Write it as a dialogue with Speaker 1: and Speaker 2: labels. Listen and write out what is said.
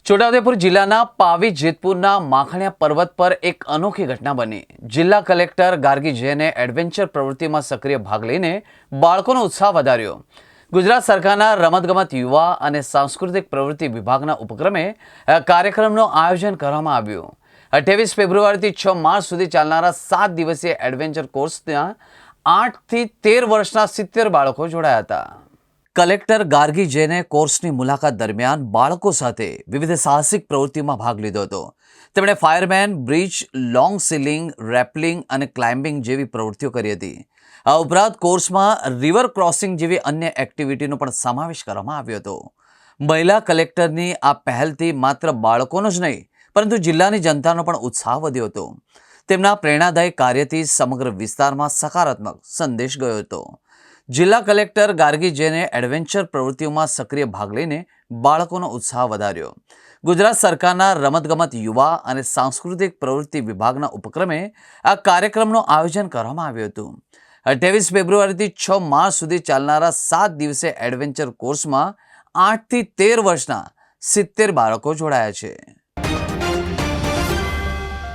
Speaker 1: છોટાઉદેપુર જિલ્લાના પાવી જેતપુરના માખણિયા પર્વત પર એક અનોખી ઘટના બની। જિલ્લા કલેક્ટર ગાર્ગી જૈને એડવેન્ચર પ્રવૃત્તિમાં સક્રિય ભાગ લઈને બાળકોનો ઉત્સાહ વધાર્યો। ગુજરાત સરકારના રમતગમત યુવા અને સાંસ્કૃતિક પ્રવૃત્તિ વિભાગના ઉપક્રમે કાર્યક્રમનું આયોજન કરવામાં આવ્યું। 28 ફેબ્રુઆરીથી 6 માર્ચ સુધી ચાલનારા 7 દિવસીય એડવેન્ચર કોર્સના 8 થી 13 વર્ષના 70 બાળકો જોડાયા હતા। કલેક્ટર ગાર્ગી જૈને કોર્સની મુલાકાત દરમિયાન બાળકો સાથે વિવિધ સાહસિક પ્રવૃત્તિઓમાં ભાગ લીધો હતો। તેમણે ફાયરમેન, બ્રિજ, લોંગ સીલિંગ, રેપલિંગ અને ક્લાઇમ્બિંગ જેવી પ્રવૃત્તિઓ કરી હતી। આ ઉપરાંત કોર્સમાં રિવર ક્રોસિંગ જેવી અન્ય એક્ટિવિટીનો પણ સમાવેશ કરવામાં આવ્યો હતો। મહિલા કલેક્ટરની આ પહેલથી માત્ર બાળકોનો જ નહીં પરંતુ જિલ્લાની જનતાનો પણ ઉત્સાહ વધ્યો હતો। તેમના પ્રેરણાદાયી કાર્યથી સમગ્ર વિસ્તારમાં સકારાત્મક સંદેશ ગયો હતો। જિલ્લા કલેક્ટર ગાર્ગી જૈને એડવેન્ચર પ્રવૃત્તિઓમાં સક્રિય ભાગ લઈને બાળકોનો ઉત્સાહ વધાર્યો। ગુજરાત સરકારના રમતગમત યુવા અને સાંસ્કૃતિક પ્રવૃત્તિ વિભાગના ઉપક્રમે આ કાર્યક્રમનું આયોજન કરવામાં આવ્યું હતું। 28 ફેબ્રુઆરીથી 6 માર્ચ સુધી ચાલનારા 7 દિવસીય એડવેન્ચર કોર્સમાં 8 થી 13 વર્ષના 70 બાળકો જોડાયા છે।